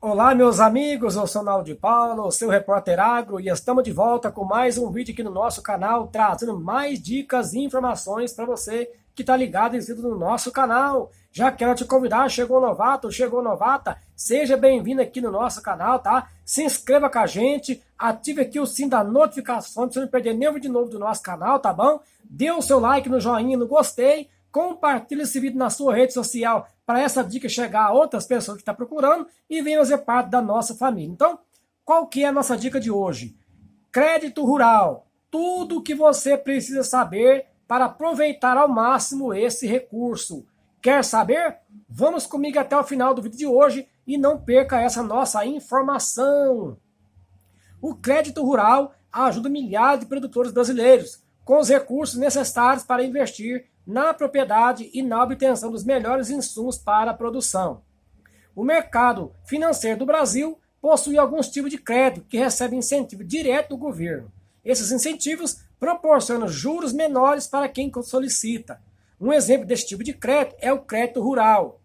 Olá, meus amigos, eu sou Naldo de Paulo, seu repórter agro, e estamos de volta com mais um vídeo aqui no nosso canal, trazendo mais dicas e informações para você que está ligado e inscrito no nosso canal. Já quero te convidar, chegou novato, chegou novata, seja bem-vindo aqui no nosso canal, tá? Se inscreva com a gente, ative aqui o sininho da notificação para você não perder nenhum vídeo novo do nosso canal, tá bom? Dê o seu like no joinha, no gostei, compartilhe esse vídeo na sua rede social para essa dica chegar a outras pessoas que estão procurando e venha fazer parte da nossa família. Então, qual que é a nossa dica de hoje? Crédito rural. Tudo o que você precisa saber para aproveitar ao máximo esse recurso. Quer saber? Vamos comigo até o final do vídeo de hoje e não perca essa nossa informação. O crédito rural ajuda milhares de produtores brasileiros com os recursos necessários para investir na propriedade e na obtenção dos melhores insumos para a produção. O mercado financeiro do Brasil possui alguns tipos de crédito que recebem incentivo direto do governo. Esses incentivos proporcionam juros menores para quem solicita. Um exemplo desse tipo de crédito é o crédito rural.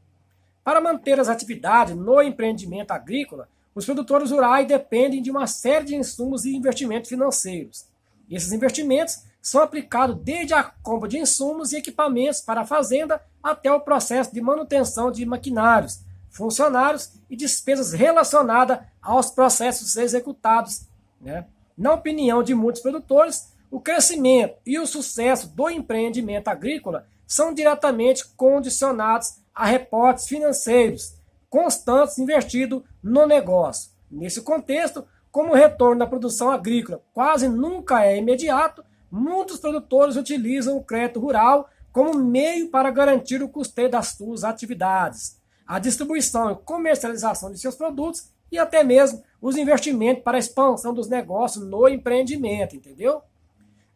Para manter as atividades no empreendimento agrícola, os produtores rurais dependem de uma série de insumos e investimentos financeiros. Esses investimentos são aplicados desde a compra de insumos e equipamentos para a fazenda até o processo de manutenção de maquinários, funcionários e despesas relacionadas aos processos executados, né? Na opinião de muitos produtores, o crescimento e o sucesso do empreendimento agrícola são diretamente condicionados a reportes financeiros constantes investidos no negócio. Nesse contexto, como o retorno da produção agrícola quase nunca é imediato, muitos produtores utilizam o crédito rural como meio para garantir o custeio das suas atividades, a distribuição e comercialização de seus produtos e até mesmo os investimentos para a expansão dos negócios no empreendimento, entendeu?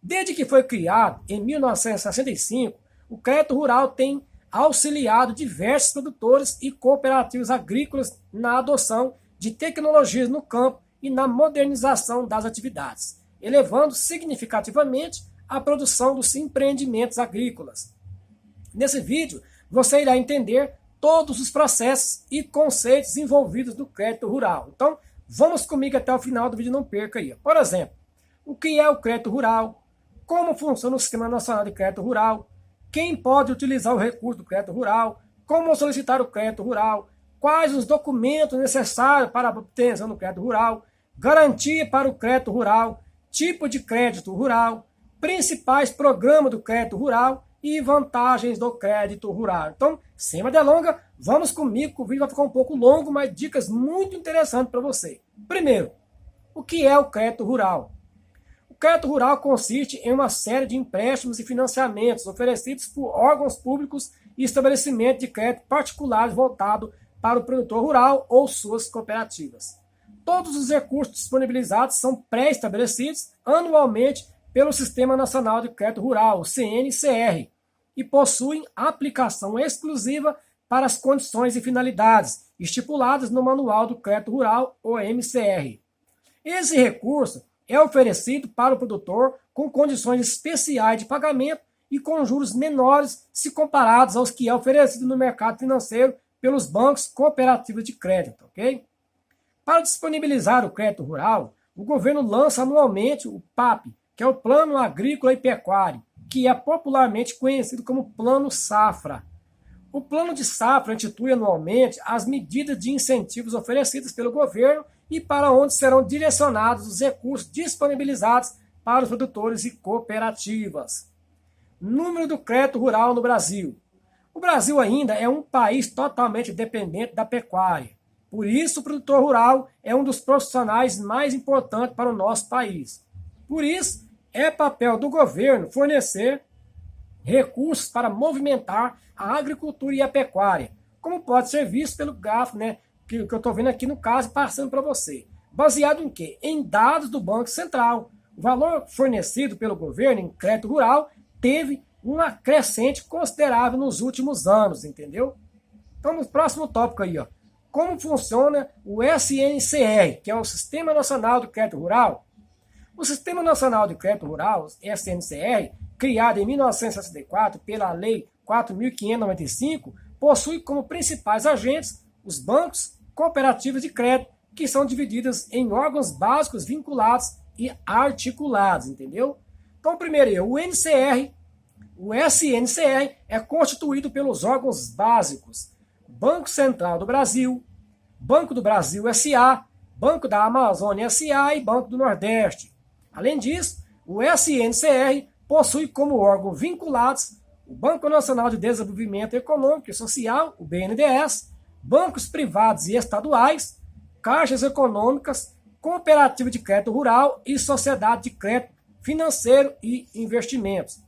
Desde que foi criado em 1965, o crédito rural tem auxiliado diversos produtores e cooperativas agrícolas na adoção de tecnologias no campo e na modernização das atividades, elevando significativamente a produção dos empreendimentos agrícolas. Nesse vídeo, você irá entender todos os processos e conceitos envolvidos no crédito rural. Então, vamos comigo até o final do vídeo, não perca aí. Por exemplo, o que é o crédito rural? Como funciona o Sistema Nacional de Crédito Rural? Quem pode utilizar o recurso do crédito rural? Como solicitar o crédito rural? Quais os documentos necessários para a obtenção do crédito rural? Garantia para o crédito rural, tipo de crédito rural, principais programas do crédito rural e vantagens do crédito rural. Então, sem mais delongas, vamos comigo, que o vídeo vai ficar um pouco longo, mas dicas muito interessantes para você. Primeiro, o que é o crédito rural? O crédito rural consiste em uma série de empréstimos e financiamentos oferecidos por órgãos públicos e estabelecimentos de crédito particulares voltados para o produtor rural ou suas cooperativas. Todos os recursos disponibilizados são pré-estabelecidos anualmente pelo Sistema Nacional de Crédito Rural, o CNCR, e possuem aplicação exclusiva para as condições e finalidades estipuladas no Manual do Crédito Rural, o MCR. Esse recurso é oferecido para o produtor com condições especiais de pagamento e com juros menores se comparados aos que é oferecido no mercado financeiro pelos bancos cooperativos de crédito, ok? Para disponibilizar o crédito rural, o governo lança anualmente o PAP, que é o Plano Agrícola e Pecuário, que é popularmente conhecido como Plano Safra. O Plano de Safra institui anualmente as medidas de incentivos oferecidas pelo governo e para onde serão direcionados os recursos disponibilizados para os produtores e cooperativas. Número do crédito rural no Brasil. O Brasil ainda é um país totalmente dependente da pecuária. Por isso, o produtor rural é um dos profissionais mais importantes para o nosso país. Por isso, é papel do governo fornecer recursos para movimentar a agricultura e a pecuária, como pode ser visto pelo gráfico, né, que eu estou vendo aqui no caso, passando para você. Baseado em quê? Em dados do Banco Central. O valor fornecido pelo governo em crédito rural teve uma crescente considerável nos últimos anos, entendeu? Então, no próximo tópico aí, ó. Como funciona o SNCR, que é o Sistema Nacional de Crédito Rural? O Sistema Nacional de Crédito Rural, SNCR, criado em 1964 pela Lei 4.595, possui como principais agentes os bancos cooperativas de crédito, que são divididas em órgãos básicos vinculados e articulados, entendeu? Então, primeiro, o NCR, o SNCR é constituído pelos órgãos básicos Banco Central do Brasil, Banco do Brasil S.A., Banco da Amazônia S.A. e Banco do Nordeste. Além disso, o SNCR possui como órgão vinculados o Banco Nacional de Desenvolvimento Econômico e Social, o BNDES, bancos privados e estaduais, caixas econômicas, cooperativa de crédito rural e sociedade de crédito financeiro e investimentos.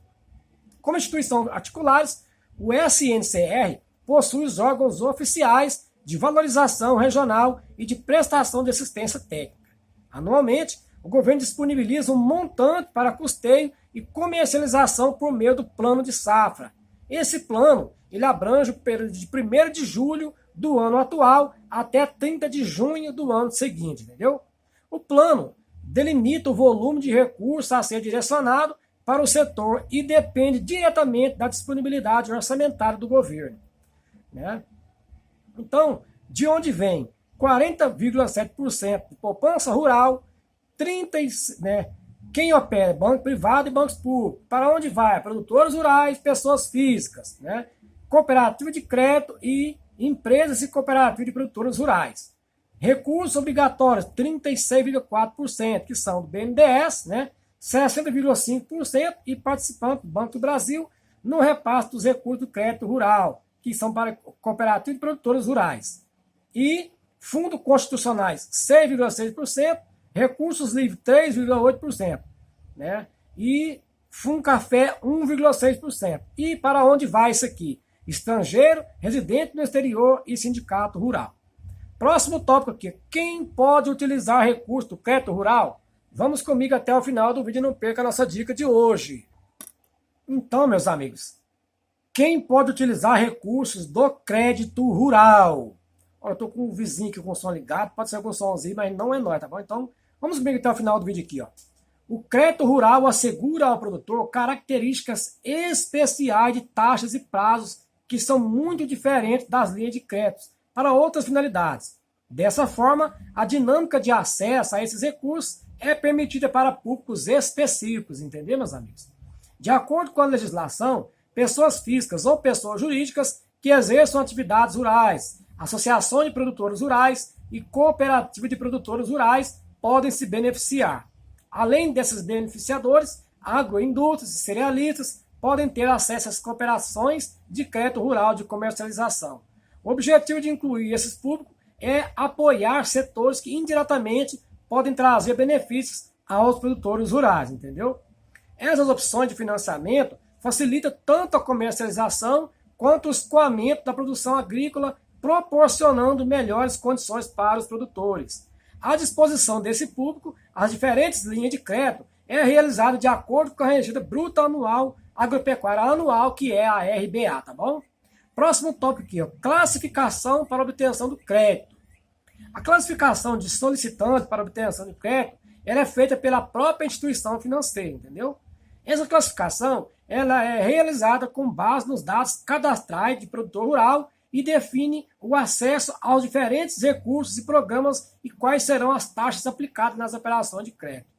Como instituições articulares, o SNCR possui os órgãos oficiais de valorização regional e de prestação de assistência técnica. Anualmente, o governo disponibiliza um montante para custeio e comercialização por meio do plano de safra. Esse plano ele abrange o período de 1º de julho do ano atual até 30 de junho do ano seguinte, entendeu? O plano delimita o volume de recursos a ser direcionado para o setor e depende diretamente da disponibilidade orçamentária do governo, né? Então, de onde vem 40,7% de poupança rural, 30%, né? Quem opera? Banco privado e bancos públicos. Para onde vai? Produtores rurais, pessoas físicas, né? Cooperativa de crédito e empresas e cooperativas de produtores rurais. Recursos obrigatórios, 36,4%, que são do BNDES, né? 60,5% e participantes do Banco do Brasil no repasse dos recursos do crédito rural, que são para cooperativas de produtores rurais. E fundos constitucionais, 6,6%, recursos livres, 3,8%, né? E Fundo Café, 1,6%. E para onde vai isso aqui? Estrangeiro, residente no exterior e sindicato rural. Próximo tópico aqui, quem pode utilizar recurso do crédito rural? Vamos comigo até o final do vídeo e não perca a nossa dica de hoje. Então, meus amigos, quem pode utilizar recursos do crédito rural? Olha, eu estou com um vizinho aqui com o som ligado, pode ser algum somzinho, mas não é nóis, tá bom? Então, vamos comigo até o final do vídeo aqui, ó. O crédito rural assegura ao produtor características especiais de taxas e prazos que são muito diferentes das linhas de crédito para outras finalidades. Dessa forma, a dinâmica de acesso a esses recursos é permitida para públicos específicos, entendeu, meus amigos? De acordo com a legislação, pessoas físicas ou pessoas jurídicas que exerçam atividades rurais, associação de produtores rurais e cooperativa de produtores rurais podem se beneficiar. Além desses beneficiadores, agroindústrias e cerealistas podem ter acesso às cooperações de crédito rural de comercialização. O objetivo de incluir esses públicos é apoiar setores que indiretamente podem trazer benefícios aos produtores rurais, entendeu? Essas opções de financiamento facilitam tanto a comercialização quanto o escoamento da produção agrícola, proporcionando melhores condições para os produtores. A disposição desse público, as diferentes linhas de crédito, é realizada de acordo com a receita bruta anual agropecuária anual, que é a RBA, tá bom? Próximo tópico aqui, ó, classificação para obtenção do crédito. A classificação de solicitante para obtenção de crédito, ela é feita pela própria instituição financeira, entendeu? Essa classificação, ela é realizada com base nos dados cadastrais de produtor rural e define o acesso aos diferentes recursos e programas e quais serão as taxas aplicadas nas operações de crédito.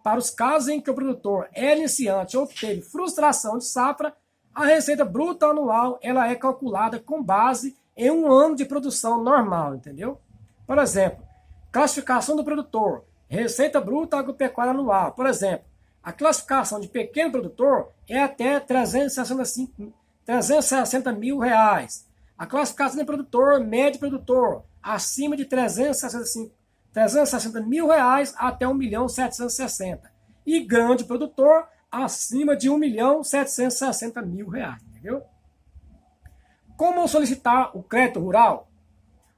Para os casos em que o produtor é iniciante ou teve frustração de safra, a receita bruta anual ela é calculada com base em um ano de produção normal, entendeu? Por exemplo, classificação do produtor, receita bruta agropecuária anual. Por exemplo, a classificação de pequeno produtor é até 360 mil reais. A classificação de produtor, médio produtor, acima de 360 mil reais até 1.760.000. E grande produtor, acima de 1.760.000 reais, entendeu? Como solicitar o crédito rural?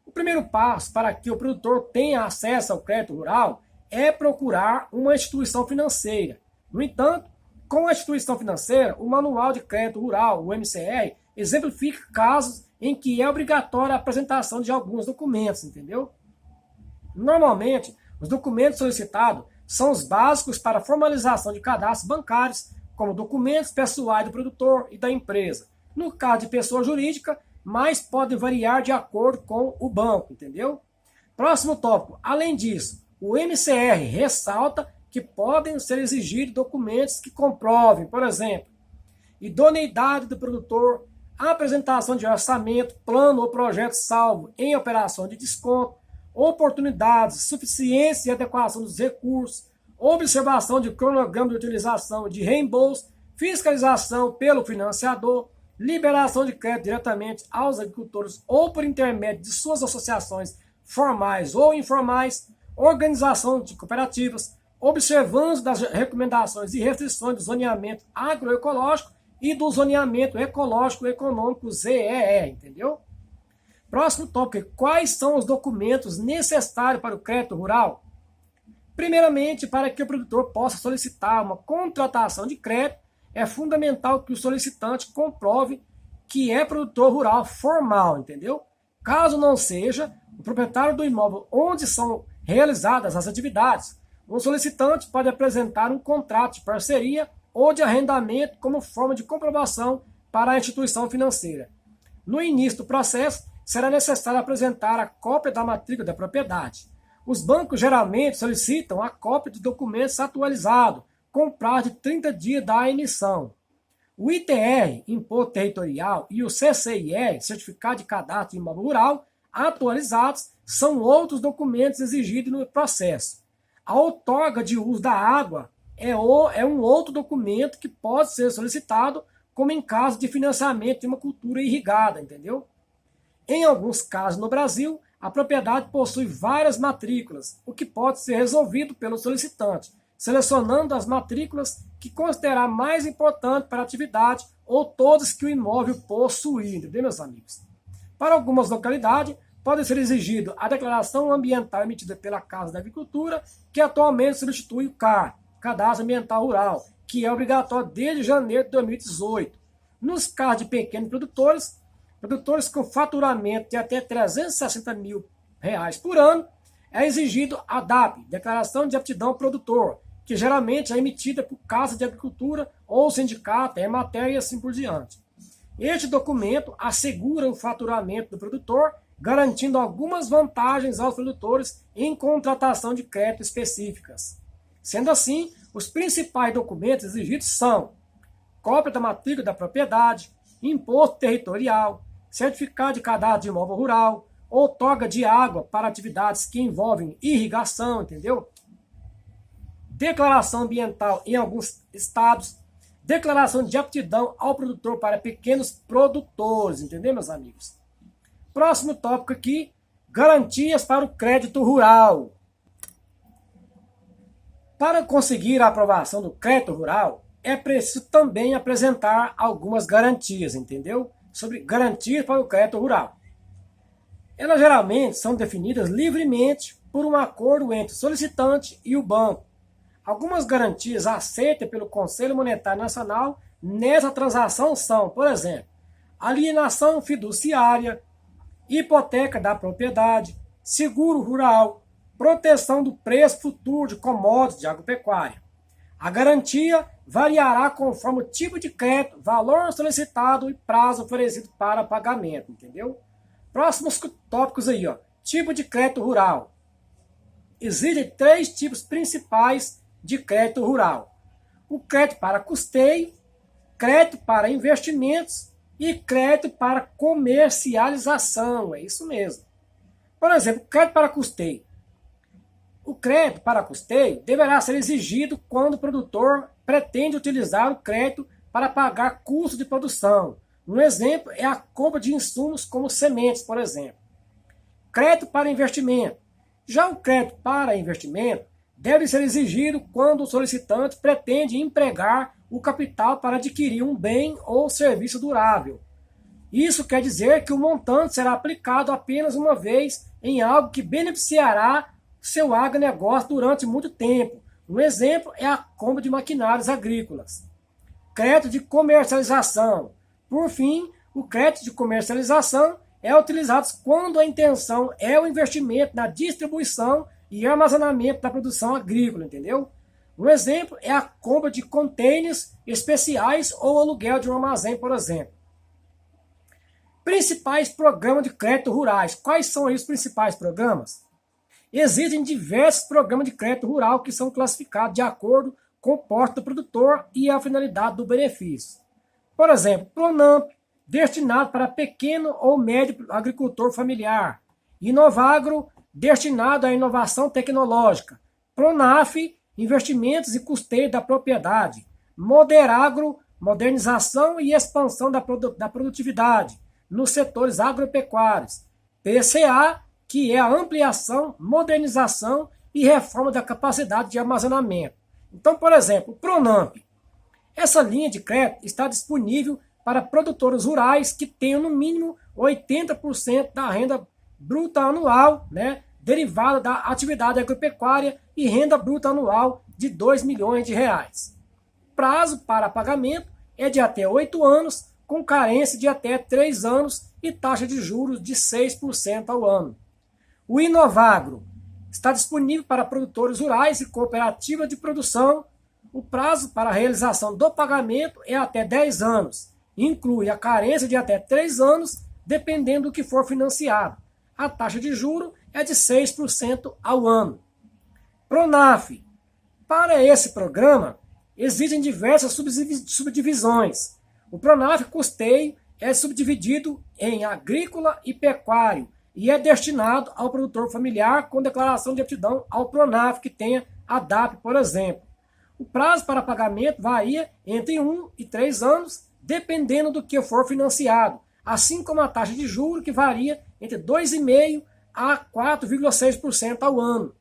O primeiro passo para que o produtor tenha acesso ao crédito rural é procurar uma instituição financeira. No entanto, com a instituição financeira, o Manual de Crédito Rural, o MCR, exemplifica casos em que é obrigatória a apresentação de alguns documentos, entendeu? Normalmente, os documentos solicitados são os básicos para a formalização de cadastros bancários, como documentos pessoais do produtor e da empresa. No caso de pessoa jurídica, mais podem variar de acordo com o banco, entendeu? Próximo tópico. Além disso, o MCR ressalta que podem ser exigidos documentos que comprovem, por exemplo, idoneidade do produtor, apresentação de orçamento, plano ou projeto salvo em operação de desconto, oportunidades, suficiência e adequação dos recursos, observação de cronograma de utilização de reembolso, fiscalização pelo financiador, liberação de crédito diretamente aos agricultores ou por intermédio de suas associações formais ou informais, organização de cooperativas, observância das recomendações e restrições do zoneamento agroecológico e do zoneamento ecológico econômico ZEE, entendeu? Próximo tópico, quais são os documentos necessários para o crédito rural? Primeiramente, para que o produtor possa solicitar uma contratação de crédito, é fundamental que o solicitante comprove que é produtor rural formal, entendeu? Caso não seja, o proprietário do imóvel onde são realizadas as atividades, o solicitante pode apresentar um contrato de parceria ou de arrendamento como forma de comprovação para a instituição financeira. No início do processo, será necessário apresentar a cópia da matrícula da propriedade. Os bancos geralmente solicitam a cópia de documentos atualizados, com prazo de 30 dias da emissão. O ITR, Imposto Territorial, e o CCIR, Certificado de Cadastro de Imóvel Rural, atualizados, são outros documentos exigidos no processo. A outorga de uso da água é um outro documento que pode ser solicitado, como em caso de financiamento de uma cultura irrigada, entendeu? Em alguns casos no Brasil, a propriedade possui várias matrículas, o que pode ser resolvido pelo solicitante, selecionando as matrículas que considerar mais importante para a atividade ou todas que o imóvel possui, entendeu, meus amigos? Para algumas localidades, pode ser exigido a declaração ambiental emitida pela Casa da Agricultura, que atualmente substitui o CAR, Cadastro Ambiental Rural, que é obrigatório desde janeiro de 2018. Nos casos de pequenos produtores com faturamento de até R$360 mil por ano, é exigido a DAP, Declaração de Aptidão Produtor, que geralmente é emitida por Casa de Agricultura ou sindicato, Emater e assim por diante. Este documento assegura o faturamento do produtor, garantindo algumas vantagens aos produtores em contratação de crédito específicas. Sendo assim, os principais documentos exigidos são cópia da matrícula da propriedade, imposto territorial, certificado de cadastro de imóvel rural, outorga de água para atividades que envolvem irrigação, entendeu? Declaração ambiental em alguns estados, declaração de aptidão ao produtor para pequenos produtores, entendeu, meus amigos? Próximo tópico aqui, garantias para o crédito rural. Para conseguir a aprovação do crédito rural, é preciso também apresentar algumas garantias, entendeu? Sobre garantias para o crédito rural. Elas geralmente são definidas livremente por um acordo entre o solicitante e o banco. Algumas garantias aceitas pelo Conselho Monetário Nacional nessa transação são, por exemplo, alienação fiduciária, hipoteca da propriedade, seguro rural, proteção do preço futuro de commodities de agropecuária. A garantia variará conforme o tipo de crédito, valor solicitado e prazo oferecido para pagamento, entendeu? Próximos tópicos aí, ó. Tipo de crédito rural. Existem 3 tipos principais de crédito rural: o crédito para custeio, crédito para investimentos e crédito para comercialização. É isso mesmo. Por exemplo, crédito para custeio. O crédito para custeio deverá ser exigido quando o produtor pretende utilizar o crédito para pagar custos de produção. Um exemplo é a compra de insumos como sementes, por exemplo. Crédito para investimento. Já o crédito para investimento deve ser exigido quando o solicitante pretende empregar o capital para adquirir um bem ou serviço durável. Isso quer dizer que o montante será aplicado apenas uma vez em algo que beneficiará seu agronegócio durante muito tempo. Um exemplo é a compra de maquinários agrícolas. Crédito de comercialização. Por fim, o crédito de comercialização é utilizado quando a intenção é o investimento na distribuição e armazenamento da produção agrícola, entendeu? Um exemplo é a compra de contêineres especiais ou aluguel de um armazém, por exemplo. Principais programas de crédito rurais. Quais são aí os principais programas? Existem diversos programas de crédito rural que são classificados de acordo com o porte do produtor e a finalidade do benefício. Por exemplo, Pronamp, destinado para pequeno ou médio agricultor familiar. Inovagro, destinado à inovação tecnológica. Pronaf, investimentos e custeio da propriedade. Moderagro, modernização e expansão da produtividade nos setores agropecuários. PCA, que é a ampliação, modernização e reforma da capacidade de armazenamento. Então, por exemplo, Pronamp. Essa linha de crédito está disponível para produtores rurais que tenham no mínimo 80% da renda bruta anual, derivada da atividade agropecuária e renda bruta anual de R$ 2 milhões. Prazo para pagamento é de até 8 anos, com carência de até 3 anos e taxa de juros de 6% ao ano. O Inovagro está disponível para produtores rurais e cooperativas de produção. O prazo para a realização do pagamento é até 10 anos. Inclui a carência de até 3 anos, dependendo do que for financiado. A taxa de juros é de 6% ao ano. Pronaf. Para esse programa, existem diversas subdivisões. O Pronaf Custeio é subdividido em agrícola e pecuário e é destinado ao produtor familiar com declaração de aptidão ao Pronaf que tenha a DAP, por exemplo. O prazo para pagamento varia entre 1 e 3 anos, dependendo do que for financiado, assim como a taxa de juros que varia entre 2,5% a 4,6% ao ano.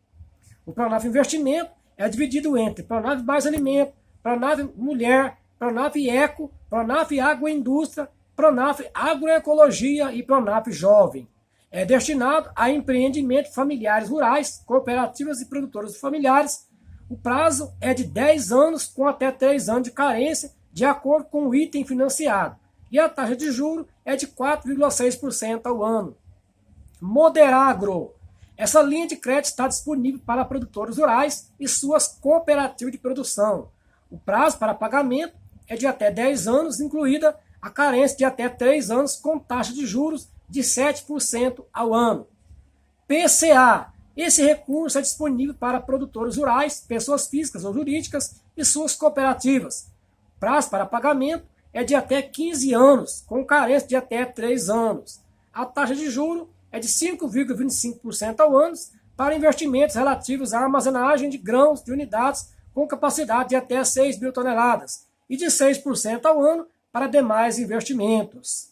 O Pronaf Investimento é dividido entre Pronaf Mais Alimento, Pronaf Mulher, Pronaf Eco, Pronaf Agroindústria, Pronaf Agroecologia e Pronaf Jovem. É destinado a empreendimentos familiares rurais, cooperativas e produtores familiares. O prazo é de 10 anos com até 3 anos de carência, de acordo com o item financiado. E a taxa de juros é de 4,6% ao ano. Moderagro. Essa linha de crédito está disponível para produtores rurais e suas cooperativas de produção. O prazo para pagamento é de até 10 anos, incluída a carência de até 3 anos, com taxa de juros de 7% ao ano. PCA. Esse recurso é disponível para produtores rurais, pessoas físicas ou jurídicas e suas cooperativas. O prazo para pagamento é de até 15 anos, com carência de até 3 anos. A taxa de juros é de 5,25% ao ano para investimentos relativos à armazenagem de grãos de unidades com capacidade de até 6 mil toneladas e de 6% ao ano para demais investimentos.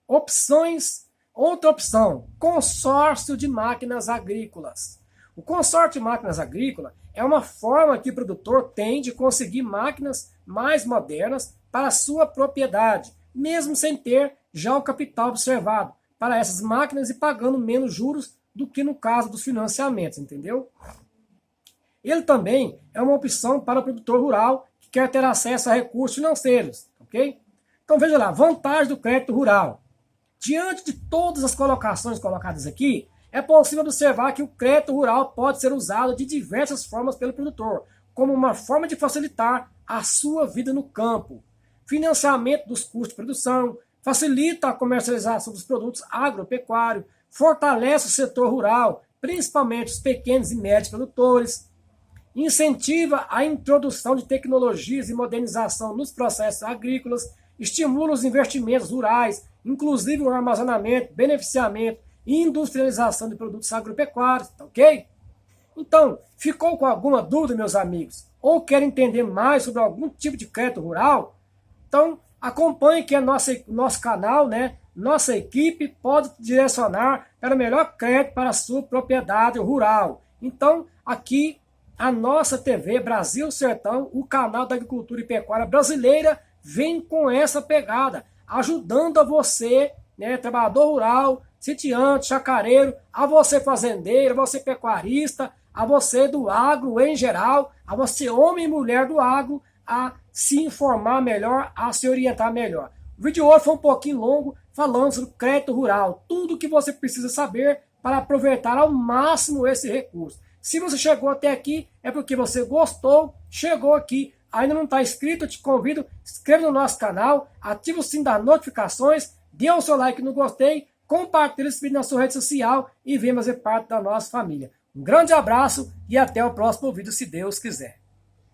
Opções. Outra opção, consórcio de máquinas agrícolas. O consórcio de máquinas agrícolas é uma forma que o produtor tem de conseguir máquinas mais modernas para a sua propriedade, mesmo sem ter já o capital observado para essas máquinas e pagando menos juros do que no caso dos financiamentos, entendeu? Ele também é uma opção para o produtor rural que quer ter acesso a recursos financeiros, ok? Então veja lá, vantagem do crédito rural. Diante de todas as colocações colocadas aqui, é possível observar que o crédito rural pode ser usado de diversas formas pelo produtor, como uma forma de facilitar a sua vida no campo. Financiamento dos custos de produção, facilita a comercialização dos produtos agropecuários, fortalece o setor rural, principalmente os pequenos e médios produtores, incentiva a introdução de tecnologias e modernização nos processos agrícolas, estimula os investimentos rurais, inclusive o armazenamento, beneficiamento e industrialização de produtos agropecuários, tá ok? Então, ficou com alguma dúvida, meus amigos? Ou quer entender mais sobre algum tipo de crédito rural? Então, acompanhe que nosso canal, nossa equipe pode te direcionar para o melhor crédito para a sua propriedade rural. Então, aqui, a nossa TV Brasil Sertão, o canal da agricultura e pecuária brasileira, vem com essa pegada, ajudando a você, trabalhador rural, sitiante, chacareiro, a você fazendeiro, a você pecuarista, a você do agro em geral, a você homem e mulher do agro, a se informar melhor, a se orientar melhor. O vídeo de hoje foi um pouquinho longo, falando sobre crédito rural, tudo o que você precisa saber para aproveitar ao máximo esse recurso. Se você chegou até aqui, é porque você gostou, chegou aqui, ainda não está inscrito, eu te convido, inscreva no nosso canal, ative o sininho das notificações, dê o seu like no gostei, compartilhe esse vídeo na sua rede social e venha fazer parte da nossa família. Um grande abraço e até o próximo vídeo, se Deus quiser.